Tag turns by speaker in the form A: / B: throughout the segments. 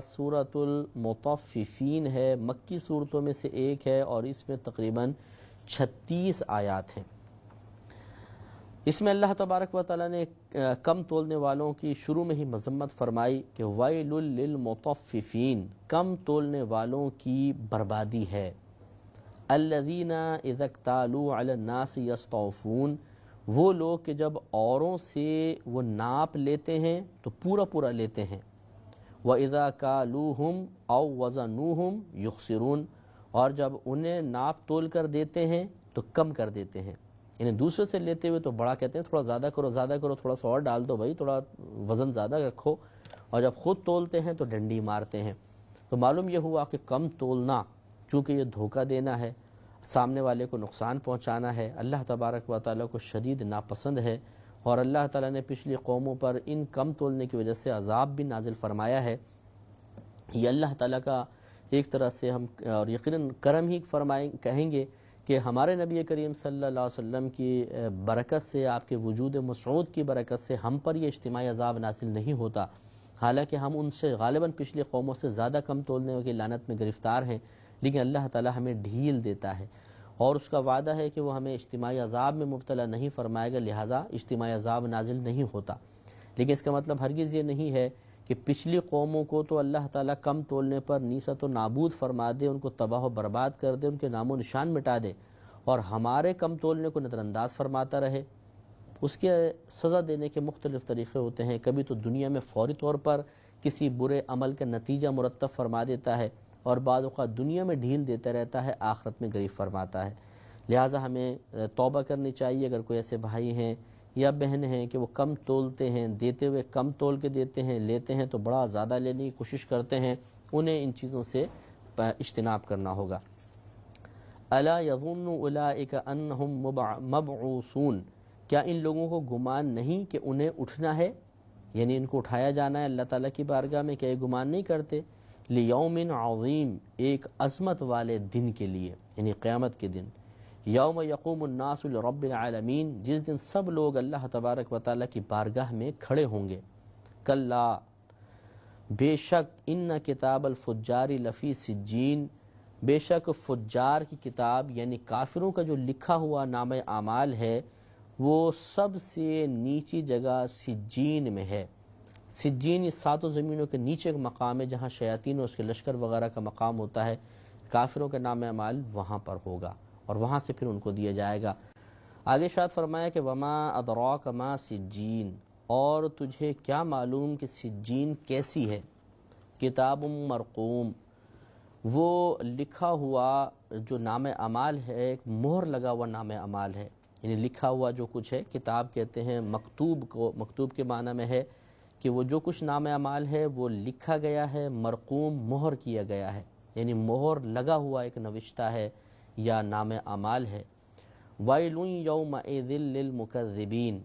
A: سورۃ المطففین ہے، مکی صورتوں میں سے ایک ہے اور اس میں تقریباً 36 آیات ہیں۔ اس میں اللہ تبارک و تعالیٰ نے کم تولنے والوں کی شروع میں ہی مذمت فرمائی کہ ویل للمطففین، کم تولنے والوں کی بربادی ہے۔ الذین اذا اکتالوا علی الناس یستوفون، وہ لوگ کہ جب اوروں سے وہ ناپ لیتے ہیں تو پورا پورا لیتے ہیں۔ وَإِذَا كَالُوهُمْ أَوْ وَزَنُوهُمْ يُخْسِرُونَ، اور جب انہیں ناپ تول کر دیتے ہیں تو کم کر دیتے ہیں، یعنی دوسرے سے لیتے ہوئے تو بڑا کہتے ہیں تھوڑا زیادہ کرو، تھوڑا سا اور ڈال دو بھائی، تھوڑا وزن زیادہ رکھو، اور جب خود تولتے ہیں تو ڈنڈی مارتے ہیں۔ تو معلوم یہ ہوا کہ کم تولنا چونکہ یہ دھوکہ دینا ہے، سامنے والے کو نقصان پہنچانا ہے، اللہ تبارک و تعالیٰ کو شدید ناپسند ہے، اور اللہ تعالیٰ نے پچھلی قوموں پر ان کم تولنے کی وجہ سے عذاب بھی نازل فرمایا ہے۔ یہ اللہ تعالیٰ کا ایک طرح سے ہم اور یقیناً کرم ہی کہیں گے کہ ہمارے نبی کریم صلی اللہ علیہ وسلم کی برکت سے، آپ کے وجود مسعود کی برکت سے ہم پر یہ اجتماعی عذاب نازل نہیں ہوتا، حالانکہ ہم ان سے غالباً پچھلی قوموں سے زیادہ کم تولنے کی لعنت میں گرفتار ہیں، لیکن اللہ تعالیٰ ہمیں ڈھیل دیتا ہے اور اس کا وعدہ ہے کہ وہ ہمیں اجتماعی عذاب میں مبتلا نہیں فرمائے گا، لہٰذا اجتماعی عذاب نازل نہیں ہوتا۔ لیکن اس کا مطلب ہرگز یہ نہیں ہے کہ پچھلی قوموں کو تو اللہ تعالیٰ کم تولنے پر نیست و نابود فرما دے، ان کو تباہ و برباد کر دے، ان کے نام و نشان مٹا دے، اور ہمارے کم تولنے کو نظر انداز فرماتا رہے۔ اس کے سزا دینے کے مختلف طریقے ہوتے ہیں، کبھی تو دنیا میں فوری طور پر کسی برے عمل کا نتیجہ مرتب فرما دیتا ہے، اور بعض اوقات دنیا میں ڈھیل دیتا رہتا ہے، آخرت میں گریف فرماتا ہے۔ لہٰذا ہمیں توبہ کرنی چاہیے اگر کوئی ایسے بھائی ہیں یا بہن ہیں کہ وہ کم تولتے ہیں، دیتے ہوئے کم تول کے دیتے ہیں، لیتے ہیں تو بڑا زیادہ لینے کی کوشش کرتے ہیں، انہیں ان چیزوں سے اجتناب کرنا ہوگا۔ الا یظن اولئک انہم مبعوثون، کیا ان لوگوں کو گمان نہیں کہ انہیں اٹھنا ہے، یعنی ان کو اٹھایا جانا ہے اللہ تعالیٰ کی بارگاہ میں، کیا یہ گمان نہیں کرتے؟ لیوم عظیم، ایک عظمت والے دن کے لیے، یعنی قیامت کے دن۔ یوم یقوم الناس لرب العالمین، جس دن سب لوگ اللہ تبارک و تعالیٰ کی بارگاہ میں کھڑے ہوں گے۔ کلا، بے شک، ان کتاب الفجار لفی سجین، بے شک فجار کی کتاب یعنی کافروں کا جو لکھا ہوا نامہ اعمال ہے وہ سب سے نیچی جگہ سجین میں ہے۔ سجین یہ ساتوں زمینوں کے نیچے کا مقام ہے جہاں شیاطین اور اس کے لشکر وغیرہ کا مقام ہوتا ہے، کافروں کا نام اعمال وہاں پر ہوگا اور وہاں سے پھر ان کو دیا جائے گا۔ آگے ارشاد فرمایا کہ وما ادراک ما سجین، اور تجھے کیا معلوم کہ سجین کیسی ہے؟ کتاب مرقوم، وہ لکھا ہوا جو نام اعمال ہے، ایک مہر لگا ہوا نام اعمال ہے، یعنی لکھا ہوا جو کچھ ہے، کتاب کہتے ہیں مکتوب کو، مکتوب کے معنی میں ہے کہ وہ جو کچھ نام اعمال ہے وہ لکھا گیا ہے، مرقوم مہر کیا گیا ہے، یعنی مہر لگا ہوا ایک نوشتہ ہے یا نام اعمال ہے۔ ویل یومئذ للمکذبین،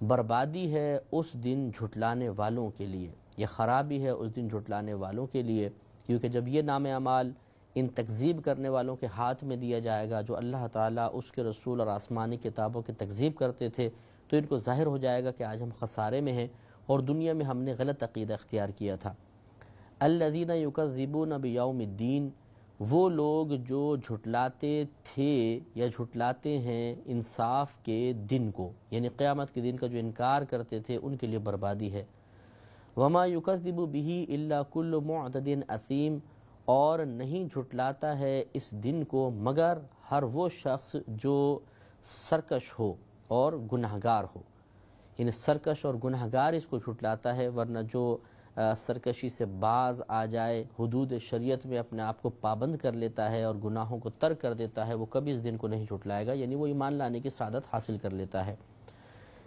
A: بربادی ہے اس دن جھٹلانے والوں کے لیے، یہ خرابی ہے اس دن جھٹلانے والوں کے لیے، کیونکہ جب یہ نام اعمال ان تکذیب کرنے والوں کے ہاتھ میں دیا جائے گا جو اللہ تعالیٰ، اس کے رسول اور آسمانی کتابوں کی تکذیب کرتے تھے، تو ان کو ظاہر ہو جائے گا کہ آج ہم خسارے میں ہیں اور دنیا میں ہم نے غلط عقیدہ اختیار کیا تھا۔ الذین یکذبون بیوم الدین، وہ لوگ جو جھٹلاتے تھے یا جھٹلاتے ہیں انصاف کے دن کو، یعنی قیامت کے دن کا جو انکار کرتے تھے ان کے لیے بربادی ہے۔ وما یکذب بہ الا کل معتد اثیم، اور نہیں جھٹلاتا ہے اس دن کو مگر ہر وہ شخص جو سرکش ہو اور گناہگار ہو، یعنی سرکش اور گناہگار اس کو جھٹلاتا ہے، ورنہ جو سرکشی سے باز آ جائے، حدود شریعت میں اپنے آپ کو پابند کر لیتا ہے اور گناہوں کو ترک کر دیتا ہے، وہ کبھی اس دن کو نہیں جھٹلائے گا، یعنی وہ ایمان لانے کی سعادت حاصل کر لیتا ہے۔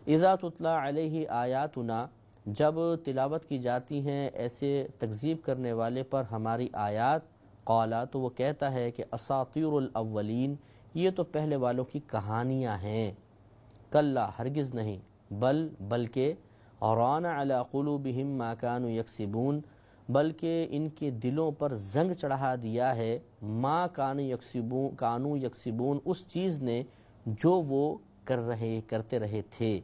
A: اذا تتلی علیہ آیاتنا، جب تلاوت کی جاتی ہیں ایسے تکذیب کرنے والے پر ہماری آیات، قالا، تو وہ کہتا ہے کہ اساطیر الاولین، یہ تو پہلے والوں کی کہانیاں ہیں۔ کلا، ہرگز نہیں، بلکہ ران علی قلوبہم ما کانوا یکسبون، بلکہ ان کے دلوں پر زنگ چڑھا دیا ہے ما کانوا یکسبون، اس چیز نے جو وہ کرتے رہے تھے،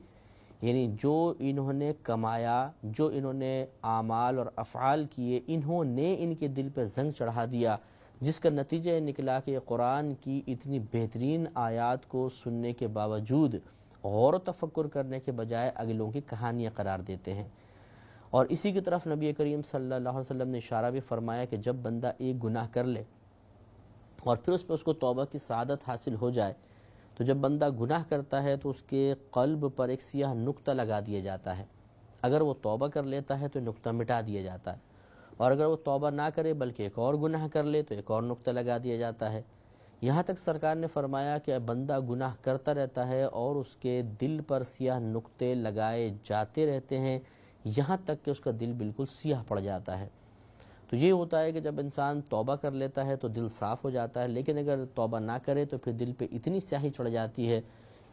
A: یعنی جو انہوں نے کمایا، جو انہوں نے اعمال اور افعال کیے، انہوں نے ان کے دل پہ زنگ چڑھا دیا، جس کا نتیجہ یہ نکلا کہ قرآن کی اتنی بہترین آیات کو سننے کے باوجود غور و تفکر کرنے کے بجائے اگلوں کی کہانیاں قرار دیتے ہیں۔ اور اسی کی طرف نبی کریم صلی اللہ علیہ وسلم نے اشارہ بھی فرمایا کہ جب بندہ ایک گناہ کر لے اور پھر اس پہ اس کو توبہ کی سعادت حاصل ہو جائے، تو جب بندہ گناہ کرتا ہے تو اس کے قلب پر ایک سیاہ نقطہ لگا دیا جاتا ہے۔ اگر وہ توبہ کر لیتا ہے تو نقطہ مٹا دیا جاتا ہے، اور اگر وہ توبہ نہ کرے بلکہ ایک اور گناہ کر لے تو ایک اور نقطہ لگا دیا جاتا ہے۔ یہاں تک سرکار نے فرمایا کہ بندہ گناہ کرتا رہتا ہے اور اس کے دل پر سیاہ نقطے لگائے جاتے رہتے ہیں، یہاں تک کہ اس کا دل بالکل سیاہ پڑ جاتا ہے۔ تو یہ ہوتا ہے کہ جب انسان توبہ کر لیتا ہے تو دل صاف ہو جاتا ہے، لیکن اگر توبہ نہ کرے تو پھر دل پہ اتنی سیاہی چڑھ جاتی ہے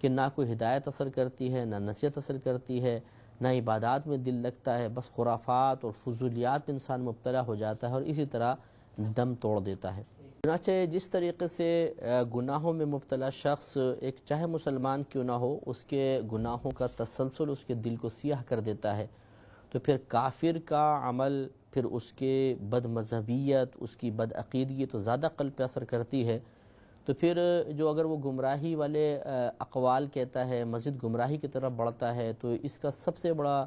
A: کہ نہ کوئی ہدایت اثر کرتی ہے، نہ نصیحت اثر کرتی ہے، نہ عبادات میں دل لگتا ہے، بس خرافات اور فضولیات میں انسان مبتلا ہو جاتا ہے اور اسی طرح دم توڑ دیتا ہے۔ چنانچہ جس طریقے سے گناہوں میں مبتلا شخص ایک چاہے مسلمان کیوں نہ ہو، اس کے گناہوں کا تسلسل اس کے دل کو سیاہ کر دیتا ہے، تو پھر کافر کا عمل، پھر اس کے بد مذہبیت، اس کی بد عقیدگی تو زیادہ قلب پہ اثر کرتی ہے۔ تو پھر جو اگر وہ گمراہی والے اقوال کہتا ہے، مزید گمراہی کی طرف بڑھتا ہے، تو اس کا سب سے بڑا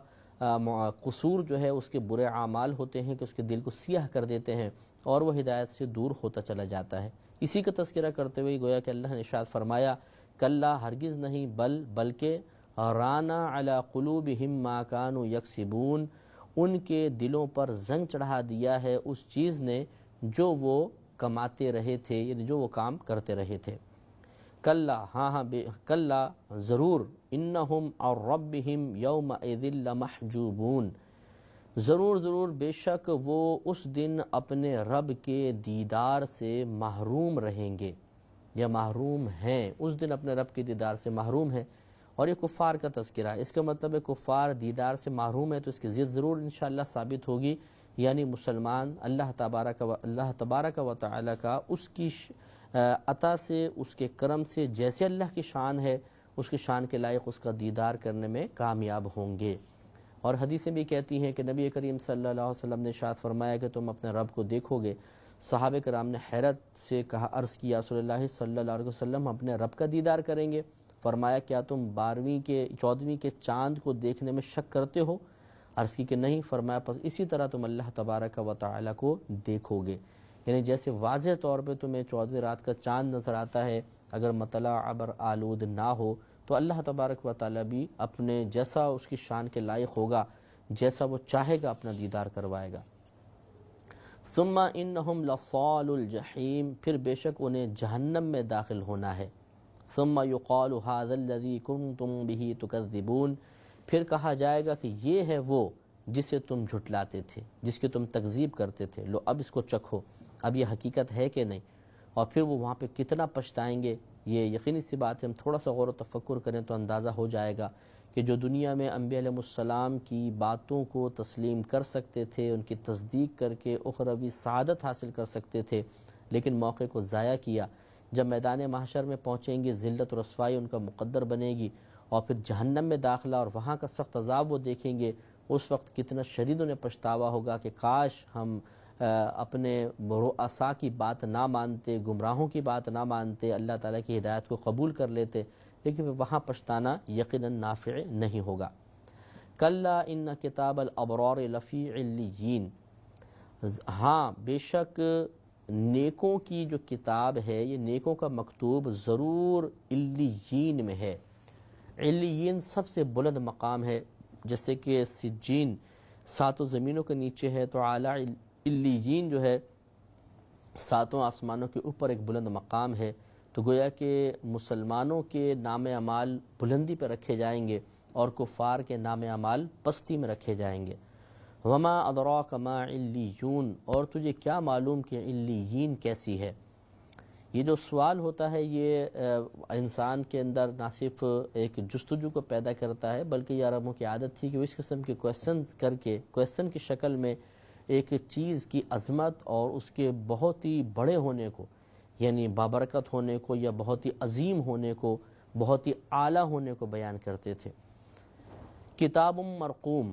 A: قصور جو ہے اس کے برے اعمال ہوتے ہیں کہ اس کے دل کو سیاہ کر دیتے ہیں اور وہ ہدایت سے دور ہوتا چلا جاتا ہے۔ اسی کا تذکرہ کرتے ہوئے گویا کہ اللہ نے ارشاد فرمایا، کلا ہرگز نہیں، بلکہ رانا علی قلوبہم ما کانوا یکسبون، ان کے دلوں پر زنگ چڑھا دیا ہے اس چیز نے جو وہ کماتے رہے تھے، یعنی جو وہ کام کرتے رہے تھے۔ کلا، کلا ضرور، انہم عن ربہم یومئذ لمحجوبون، ضرور بے شک وہ اس دن اپنے رب کے دیدار سے محروم رہیں گے یا محروم ہیں، اس دن اپنے رب کے دیدار سے محروم ہیں۔ اور یہ کفار کا تذکرہ ہے، اس کا مطلب ہے کفار دیدار سے محروم ہے تو اس کی ضد ضرور انشاءاللہ ثابت ہوگی، یعنی مسلمان اللہ تبارک و تعالی کا اس کی عطا سے، اس کے کرم سے جیسے اللہ کی شان ہے، اس کی شان کے لائق اس کا دیدار کرنے میں کامیاب ہوں گے۔ اور حدیثیں بھی کہتی ہیں کہ نبی کریم صلی اللہ علیہ وسلم نے ارشاد فرمایا کہ تم اپنے رب کو دیکھو گے۔ صحابہ کرام نے حیرت سے کہا، عرض کیا رسول اللہ صلی اللہ علیہ وسلم اپنے رب کا دیدار کریں گے؟ فرمایا کیا تم 14ویں کے چاند کو دیکھنے میں شک کرتے ہو؟ عرض کی کہ نہیں۔ فرمایا پس اسی طرح تم اللہ تبارک و تعالی کو دیکھو گے، یعنی جیسے واضح طور پہ تمہیں 14ویں رات کا چاند نظر آتا ہے اگر مطلع ابر آلود نہ ہو، تو اللہ تبارک و تعالی بھی اپنے جیسا اس کی شان کے لائق ہوگا، جیسا وہ چاہے گا اپنا دیدار کروائے گا۔ ثم انہم لصال الجحیم، پھر بے شک انہیں جہنم میں داخل ہونا ہے۔ ثم یقال ھذا الذی کنتم بہ تکذبون، پھر کہا جائے گا کہ یہ ہے وہ جسے تم جھٹلاتے تھے، جس کی تم تکذیب کرتے تھے، لو اب اس کو چکھو، اب یہ حقیقت ہے کہ نہیں۔ اور پھر وہ وہاں پہ کتنا پچھتائیں گے، یہ یقینی سی بات ہے۔ ہم تھوڑا سا غور و تفکر کریں تو اندازہ ہو جائے گا کہ جو دنیا میں انبیاء علیہ السلام کی باتوں کو تسلیم کر سکتے تھے، ان کی تصدیق کر کے اخروی سعادت حاصل کر سکتے تھے، لیکن موقع کو ضائع کیا۔ جب میدان محشر میں پہنچیں گے، ذلت و رسوائی ان کا مقدر بنے گی، اور پھر جہنم میں داخلہ اور وہاں کا سخت عذاب وہ دیکھیں گے، اس وقت کتنا شدید انہیں پچھتاوا ہوگا کہ کاش ہم اپنے رؤساء کی بات نہ مانتے، گمراہوں کی بات نہ مانتے، اللہ تعالیٰ کی ہدایت کو قبول کر لیتے، لیکن وہاں پچھتانا یقیناً نافع نہیں ہوگا۔ کلا ان کتاب الابرار لفی علیین، ہاں بے شک نیکوں کی جو کتاب ہے، یہ نیکوں کا مکتوب ضرور علیین میں ہے۔ علیین سب سے بلند مقام ہے، جیسے کہ سجین 7 زمینوں کے نیچے ہے، تو اعلیٰ علیین جو ہے 7 آسمانوں کے اوپر ایک بلند مقام ہے۔ تو گویا کہ مسلمانوں کے نام اعمال بلندی پہ رکھے جائیں گے اور کفار کے نام اعمال پستی میں رکھے جائیں گے۔ وما ادراک ما علیون، اور تجھے کیا معلوم کہ علیین کیسی ہے؟ یہ جو سوال ہوتا ہے یہ انسان کے اندر نہ صرف ایک جستجو کو پیدا کرتا ہے، بلکہ یہ عربوں کی عادت تھی کہ وہ اس قسم کے کویسچن کی شکل میں ایک چیز کی عظمت اور اس کے بہت ہی بڑے ہونے کو، یعنی بابرکت ہونے کو یا بہت ہی عظیم ہونے کو، بہت ہی اعلیٰ ہونے کو بیان کرتے تھے۔ کتاب مرقوم،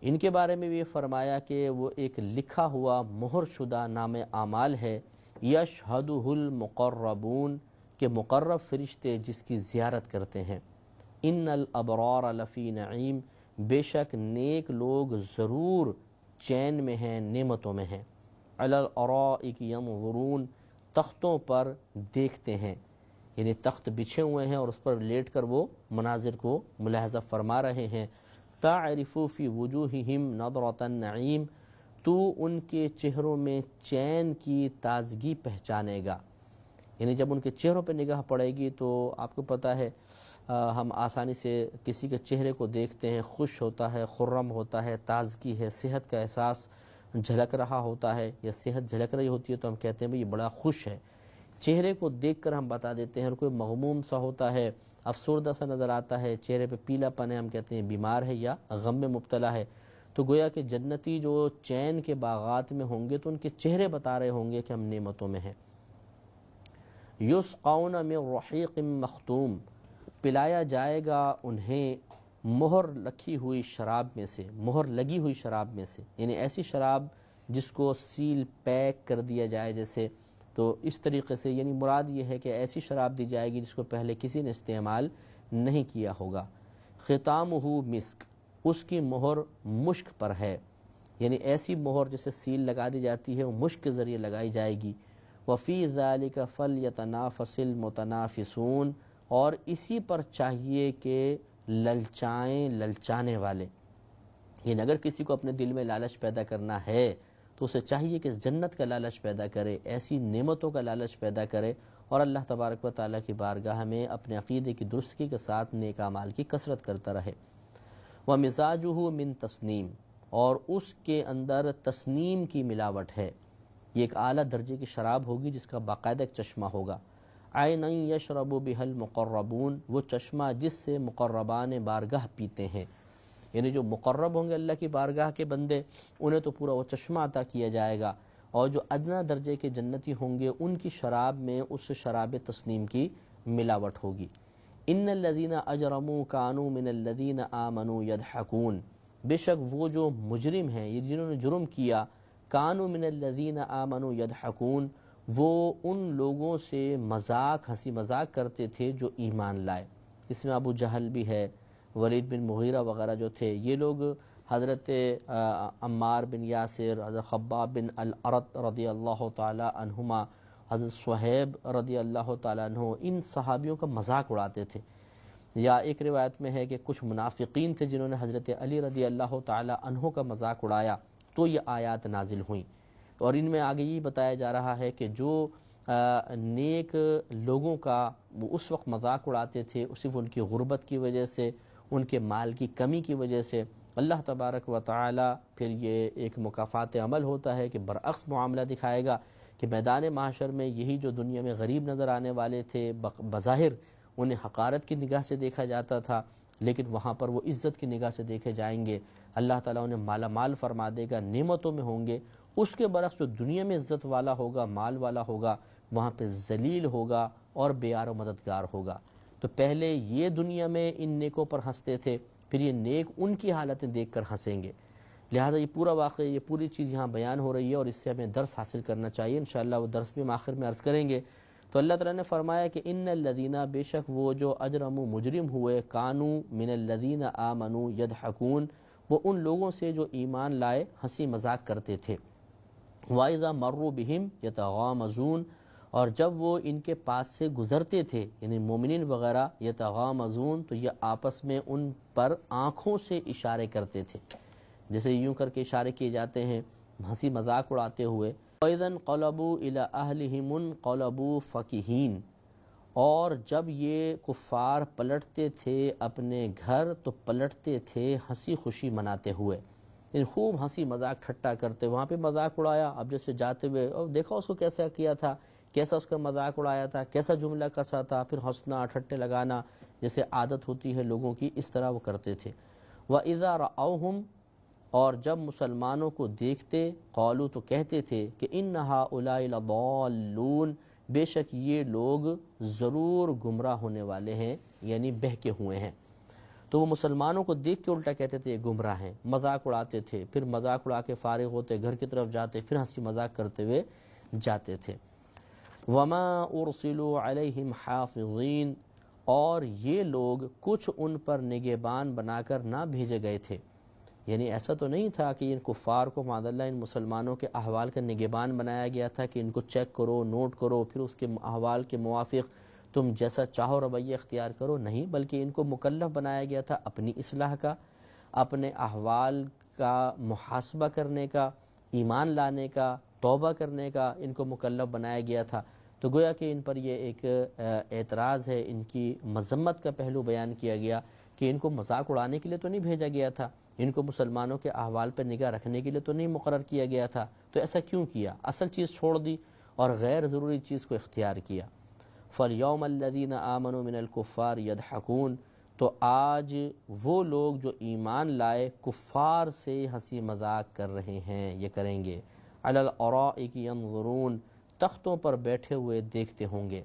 A: ان کے بارے میں بھی یہ فرمایا کہ وہ ایک لکھا ہوا مہر شدہ نام اعمال ہے، یشہدہ المقربون، کہ مقرب فرشتے جس کی زیارت کرتے ہیں، ان الابرار لفی نعیم، بے شک نیک لوگ ضرور چین میں ہیں، نعمتوں میں ہیں، علی الارائک ینظرون، تختوں پر دیکھتے ہیں، یعنی تخت بچھے ہوئے ہیں اور اس پر لیٹ کر وہ مناظر کو ملاحظہ فرما رہے ہیں، تعرف فی وجوہہم نضرۃ النعیم، تو ان کے چہروں میں چین کی تازگی پہچانے گا، یعنی جب ان کے چہروں پہ نگاہ پڑے گی تو آپ کو پتہ ہے ہم آسانی سے کسی کے چہرے کو دیکھتے ہیں، خوش ہوتا ہے، خرم ہوتا ہے، تازگی ہے، صحت کا احساس جھلک رہا ہوتا ہے یا صحت جھلک رہی ہوتی ہے تو ہم کہتے ہیں بھئی یہ بڑا خوش ہے، چہرے کو دیکھ کر ہم بتا دیتے ہیں، اور کوئی مغموم سا ہوتا ہے، افسردہ سا نظر آتا ہے، چہرے پہ پیلا پن ہے، ہم کہتے ہیں بیمار ہے یا غم میں مبتلا ہے، تو گویا کہ جنتی جو چین کے باغات میں ہوں گے تو ان کے چہرے بتا رہے ہوں گے کہ ہم نعمتوں میں ہیں۔ یسقون من رحیق مختوم، پلایا جائے گا انہیں مہر رکھی ہوئی شراب میں سے، مہر لگی ہوئی شراب میں سے، یعنی ایسی شراب جس کو سیل پیک کر دیا جائے جیسے، تو اس طریقے سے، یعنی مراد یہ ہے کہ ایسی شراب دی جائے گی جس کو پہلے کسی نے استعمال نہیں کیا ہوگا، ختامہ مسک، اس کی مہر مشک پر ہے، یعنی ایسی مہر جیسے سیل لگا دی جاتی ہے وہ مشک کے ذریعے لگائی جائے گی، وفی ذالک فلیتنافس المتنافسون، اور اسی پر چاہیے کہ للچائیں للچانے والے، یعنی اگر کسی کو اپنے دل میں لالچ پیدا کرنا ہے تو اسے چاہیے کہ اس جنت کا لالچ پیدا کرے، ایسی نعمتوں کا لالچ پیدا کرے، اور اللہ تبارک و تعالیٰ کی بارگاہ میں اپنے عقیدے کی درستگی کے ساتھ نیک اعمال کی کثرت کرتا رہے۔ وَمِزَاجُهُ مِن تسنیم، اور اس کے اندر تسنیم کی ملاوٹ ہے، یہ ایک اعلیٰ درجے کی شراب ہوگی جس کا باقاعدہ ایک چشمہ ہوگا، عَيْنًا يَشْرَبُ بِهَا الْمُقَرَّبُونَ، وہ چشمہ جس سے مقربان بارگاہ پیتے ہیں، یعنی جو مقرب ہوں گے اللہ کی بارگاہ کے بندے انہیں تو پورا وہ چشمہ عطا کیا جائے گا، اور جو ادنا درجے کے جنتی ہوں گے ان کی شراب میں اس شراب تسنیم کی ملاوٹ ہوگی۔ ان الذین اجرموا کانوا من الذین آمنوا یضحکون، بے شک وہ جو مجرم ہیں، یہ جنہوں نے جرم کیا، کانوا من الذین آمنوا یضحکون، وہ ان لوگوں سے مذاق، ہنسی مذاق کرتے تھے جو ایمان لائے، اس میں ابو جہل بھی ہے، ولید بن مغیرہ وغیرہ جو تھے، یہ لوگ حضرت عمار بن یاسر، حضرت خباب بن الارت رضی اللہ تعالی عنہما، حضرت صہیب رضی اللہ تعالیٰ عنہ، ان صحابیوں کا مذاق اڑاتے تھے، یا ایک روایت میں ہے کہ کچھ منافقین تھے جنہوں نے حضرت علی رضی اللہ تعالیٰ عنہ کا مذاق اڑایا، تو یہ آیات نازل ہوئیں، اور ان میں آگے یہ بتایا جا رہا ہے کہ جو نیک لوگوں کا وہ اس وقت مذاق اڑاتے تھے صرف ان کی غربت کی وجہ سے، ان کے مال کی کمی کی وجہ سے، اللہ تبارک و تعالی پھر یہ ایک مکافات عمل ہوتا ہے کہ برعکس معاملہ دکھائے گا کہ میدان محشر میں یہی جو دنیا میں غریب نظر آنے والے تھے، بظاہر انہیں حقارت کی نگاہ سے دیکھا جاتا تھا، لیکن وہاں پر وہ عزت کی نگاہ سے دیکھے جائیں گے، اللہ تعالیٰ انہیں مالا مال فرما دے گا، نعمتوں میں ہوں گے، اس کے برعکس جو دنیا میں عزت والا ہوگا، مال والا ہوگا، وہاں پہ ذلیل ہوگا اور بے یار و مددگار ہوگا۔ تو پہلے یہ دنیا میں ان نیکوں پر ہنستے تھے، پھر یہ نیک ان کی حالتیں دیکھ کر ہنسیں گے، لہذا یہ پورا واقعہ، یہ پوری چیز یہاں بیان ہو رہی ہے اور اس سے ہمیں درس حاصل کرنا چاہیے، انشاءاللہ وہ درس بھی ہم آخر میں عرض کریں گے۔ تو اللہ تعالیٰ نے فرمایا کہ ان الذین، بے شک وہ جو اجرموا مجرم ہوئے، کانوا من الذین آمنوا یضحکون، وہ ان لوگوں سے جو ایمان لائے ہنسی مذاق کرتے تھے، وَإِذَا مَرُّوا بِهِمْ يَتَغَامَزُونَ، اور جب وہ ان کے پاس سے گزرتے تھے، یعنی مومنین وغیرہ، یتغامزون، تو یہ آپس میں ان پر آنکھوں سے اشارے کرتے تھے، جیسے یوں کر کے اشارے کیے جاتے ہیں ہنسی مذاق اڑاتے ہوئے، وَإِذَا انقلبوا إِلَىٰ أَهْلِهِمُ انقلبوا فَكِهِينَ، اور جب یہ کفار پلٹتے تھے اپنے گھر تو پلٹتے تھے ہنسی خوشی مناتے ہوئے، یعنی خوب ہنسی مذاق ٹھٹا کرتے، وہاں پہ مذاق اڑایا، اب جیسے جاتے ہوئے اور دیکھا اس کو کیسا کیا تھا، کیسا اس کا مذاق اڑایا تھا، کیسا جملہ کسا تھا، پھر ہنسنا ٹھٹے لگانا جیسے عادت ہوتی ہے لوگوں کی، اس طرح وہ کرتے تھے۔ وَإِذَا رَأَوْهُمْ، اور جب مسلمانوں کو دیکھتے، قالوا، تو کہتے تھے کہ إِنَّ هَؤُلَاءِ لَضَالُّونَ، بے شک یہ لوگ ضرور گمراہ ہونے والے ہیں، یعنی بہکے ہوئے ہیں۔ تو وہ مسلمانوں کو دیکھ کے الٹا کہتے تھے یہ گمراہ ہیں، مذاق اڑاتے تھے، پھر مذاق اڑا کے فارغ ہوتے گھر کی طرف جاتے، پھر ہنسی مذاق کرتے ہوئے جاتے تھے۔ وما ارسلوا علیہم حافظین، اور یہ لوگ کچھ ان پر نگہبان بنا کر نہ بھیجے گئے تھے، یعنی ایسا تو نہیں تھا کہ ان کفار کو معاذ اللہ ان مسلمانوں کے احوال کا نگہبان بنایا گیا تھا کہ ان کو چیک کرو، نوٹ کرو، پھر اس کے احوال کے موافق تم جیسا چاہو رویہ اختیار کرو، نہیں، بلکہ ان کو مکلف بنایا گیا تھا اپنی اصلاح کا، اپنے احوال کا محاسبہ کرنے کا، ایمان لانے کا، توبہ کرنے کا ان کو مکلف بنایا گیا تھا۔ تو گویا کہ ان پر یہ ایک اعتراض ہے، ان کی مذمت کا پہلو بیان کیا گیا کہ ان کو مذاق اڑانے کے لیے تو نہیں بھیجا گیا تھا، ان کو مسلمانوں کے احوال پر نگاہ رکھنے کے لیے تو نہیں مقرر کیا گیا تھا، تو ایسا کیوں کیا؟ اصل چیز چھوڑ دی اور غیر ضروری چیز کو اختیار کیا۔ فَالْيَوْمَ الَّذِينَ آمَنُوا مِنَ الْكُفَّارِ يَضْحَكُونَ، تو آج وہ لوگ جو ایمان لائے کفار سے ہنسی مذاق کر رہے ہیں، یہ کریں گے۔ عَلَى الْأَرَائِكِ يَنظُرُونَ، تختوں پر بیٹھے ہوئے دیکھتے ہوں گے،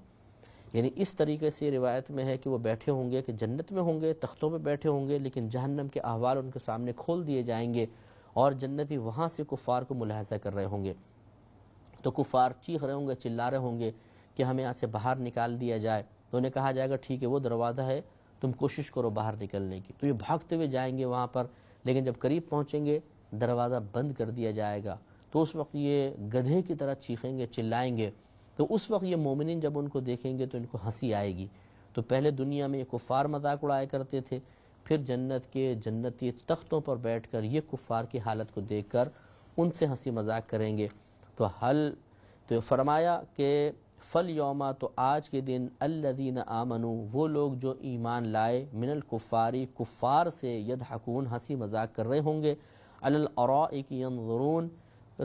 A: یعنی اس طریقے سے روایت میں ہے کہ وہ بیٹھے ہوں گے کہ جنت میں ہوں گے، تختوں پہ بیٹھے ہوں گے، لیکن جہنم کے احوال ان کے سامنے کھول دیے جائیں گے اور جنتی وہاں سے کفار کو ملاحظہ کر رہے ہوں گے۔ تو کفار چیخ رہے ہوں گے، چلا رہے ہوں گے کہ ہمیں یہاں سے باہر نکال دیا جائے، تو انہیں کہا جائے گا ٹھیک ہے وہ دروازہ ہے، تم کوشش کرو باہر نکلنے کی، تو یہ بھاگتے ہوئے جائیں گے وہاں پر، لیکن جب قریب پہنچیں گے دروازہ بند کر دیا جائے گا، تو اس وقت یہ گدھے کی طرح چیخیں گے، چلائیں گے، تو اس وقت یہ مومنین جب ان کو دیکھیں گے تو ان کو ہنسی آئے گی۔ تو پہلے دنیا میں یہ کفار مذاق اڑایا کرتے تھے، پھر جنت کے جنتی تختوں پر بیٹھ کر یہ کفار کی حالت کو دیکھ کر ان سے ہنسی مذاق کریں گے۔ تو فرمایا کہ فَالْيَوْمَ، تو آج کے دن، الَّذِينَ آمَنُوا، وہ لوگ جو ایمان لائے، مِنَ الْكُفَّارِ، کفار سے، يَضْحَكُونَ، ہنسی مذاق کر رہے ہوں گے، عَلَى الْأَرَائِكِ يَنظُرُونَ،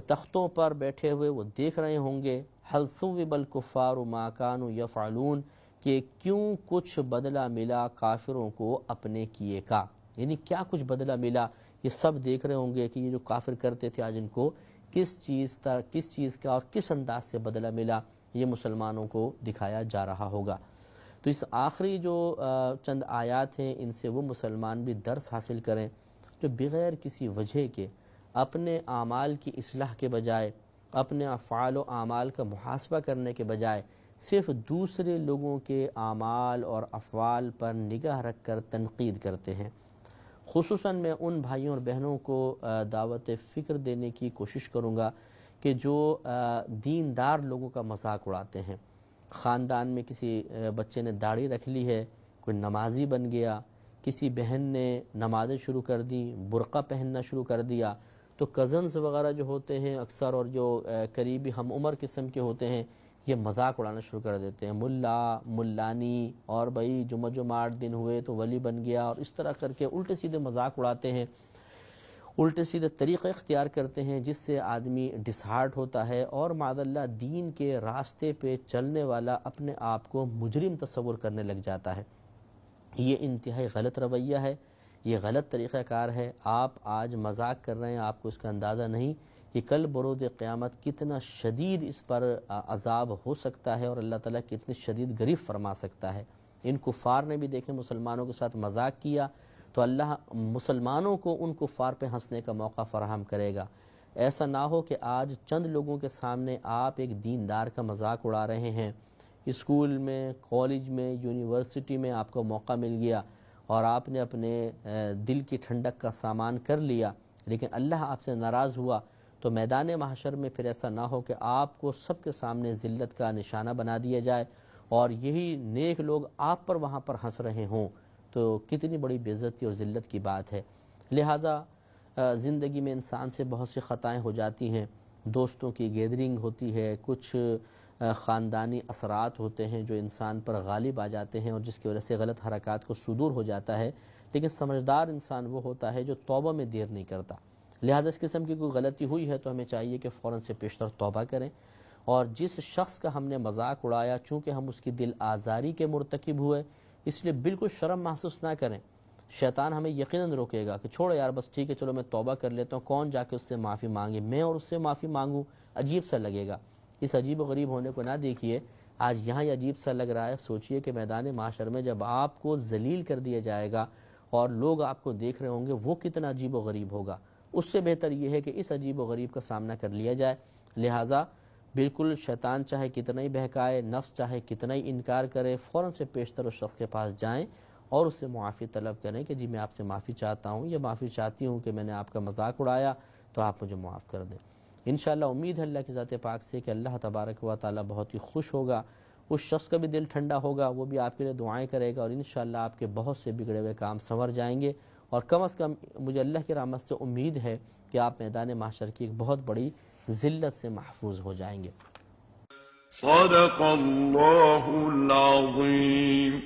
A: تختوں پر بیٹھے ہوئے وہ دیکھ رہے ہوں گے، هَلْ ثُوِّبَ الْكُفَّارُ مَا كَانُوا يَفْعَلُونَ، کہ کیوں کچھ بدلہ ملا کافروں کو اپنے کیے کا، یعنی کیا کچھ بدلہ ملا، یہ سب دیکھ رہے ہوں گے کہ یہ جو کافر کرتے تھے آج ان کو کس چیز کا اور کس انداز سے بدلہ ملا، یہ مسلمانوں کو دکھایا جا رہا ہوگا۔ تو اس آخری جو چند آیات ہیں ان سے وہ مسلمان بھی درس حاصل کریں جو بغیر کسی وجہ کے اپنے اعمال کی اصلاح کے بجائے، اپنے افعال و اعمال کا محاسبہ کرنے کے بجائے صرف دوسرے لوگوں کے اعمال اور افعال پر نگاہ رکھ کر تنقید کرتے ہیں۔ خصوصاً میں ان بھائیوں اور بہنوں کو دعوت فکر دینے کی کوشش کروں گا کہ جو دیندار لوگوں کا مذاق اڑاتے ہیں۔ خاندان میں کسی بچے نے داڑھی رکھ لی ہے، کوئی نمازی بن گیا، کسی بہن نے نمازیں شروع کر دی، برقع پہننا شروع کر دیا، تو کزنز وغیرہ جو ہوتے ہیں اکثر اور جو قریبی ہم عمر قسم کے ہوتے ہیں یہ مذاق اڑانا شروع کر دیتے ہیں، ملا، ملانی، اور بھائی جمعہ 8 دن ہوئے تو ولی بن گیا، اور اس طرح کر کے الٹے سیدھے مذاق اڑاتے ہیں، الٹے سیدھے طریقے اختیار کرتے ہیں جس سے آدمی ڈسہارٹ ہوتا ہے اور معاذ اللہ دین کے راستے پہ چلنے والا اپنے آپ کو مجرم تصور کرنے لگ جاتا ہے۔ یہ انتہائی غلط رویہ ہے، یہ غلط طریقہ کار ہے۔ آپ آج مذاق کر رہے ہیں، آپ کو اس کا اندازہ نہیں کہ کل بروز قیامت کتنا شدید اس پر عذاب ہو سکتا ہے اور اللہ تعالیٰ کتنی شدید گریف فرما سکتا ہے۔ ان کفار نے بھی دیکھیں مسلمانوں کے ساتھ مذاق کیا تو اللہ مسلمانوں کو ان کفار پہ ہنسنے کا موقع فراہم کرے گا۔ ایسا نہ ہو کہ آج چند لوگوں کے سامنے آپ ایک دیندار کا مذاق اڑا رہے ہیں، اسکول میں، کالج میں، یونیورسٹی میں آپ کو موقع مل گیا اور آپ نے اپنے دل کی ٹھنڈک کا سامان کر لیا، لیکن اللہ آپ سے ناراض ہوا، تو میدان محشر میں پھر ایسا نہ ہو کہ آپ کو سب کے سامنے ذلت کا نشانہ بنا دیا جائے اور یہی نیک لوگ آپ پر وہاں پر ہنس رہے ہوں، تو کتنی بڑی بے عزتی اور ذلت کی بات ہے۔ لہٰذا زندگی میں انسان سے بہت سی خطائیں ہو جاتی ہیں، دوستوں کی گیدرنگ ہوتی ہے، کچھ خاندانی اثرات ہوتے ہیں جو انسان پر غالب آ جاتے ہیں اور جس کی وجہ سے غلط حرکات کو صدور ہو جاتا ہے، لیکن سمجھدار انسان وہ ہوتا ہے جو توبہ میں دیر نہیں کرتا۔ لہذا اس قسم کی کوئی غلطی ہوئی ہے تو ہمیں چاہیے کہ فوراً سے پیشتر توبہ کریں، اور جس شخص کا ہم نے مذاق اڑایا چونکہ ہم اس کی دل آزاری کے مرتکب ہوئے اس لیے بالکل شرم محسوس نہ کریں۔ شیطان ہمیں یقیناً روکے گا کہ چھوڑو یار بس ٹھیک ہے چلو میں توبہ کر لیتا ہوں، کون جا کے اس سے معافی مانگے، میں اور اس سے معافی مانگوں، عجیب سا لگے گا۔ اس عجیب و غریب ہونے کو نہ دیکھیے، آج یہاں یہ عجیب سا لگ رہا ہے، سوچئے کہ میدان معاشر میں جب آپ کو ذلیل کر دیا جائے گا اور لوگ آپ کو دیکھ رہے ہوں گے وہ کتنا عجیب و غریب ہوگا. اس سے بہتر یہ ہے کہ اس عجیب و غریب کا سامنا کر لیا جائے. لہٰذا بالکل شیطان چاہے کتنا ہی بہکائے، نفس چاہے کتنا ہی انکار کرے، فوراً سے پیشتر اس شخص کے پاس جائیں اور اس سے معافی طلب کریں کہ جی میں آپ سے معافی چاہتا ہوں یا معافی چاہتی ہوں کہ میں نے آپ کا مذاق اڑایا تو آپ مجھے معاف کر دیں. انشاءاللہ امید ہے اللہ کی ذات پاک سے کہ اللہ تبارک و تعالی بہت ہی خوش ہوگا، اس شخص کا بھی دل ٹھنڈا ہوگا، وہ بھی آپ کے لیے دعائیں کرے گا اور انشاءاللہ آپ کے بہت سے بگڑے ہوئے کام سنور جائیں گے. اور کم از کم مجھے اللہ کی رحمت سے امید ہے کہ آپ میدان محشر کی ایک بہت بڑی ذلت سے محفوظ ہو جائیں گے.
B: صدق اللہ العظیم.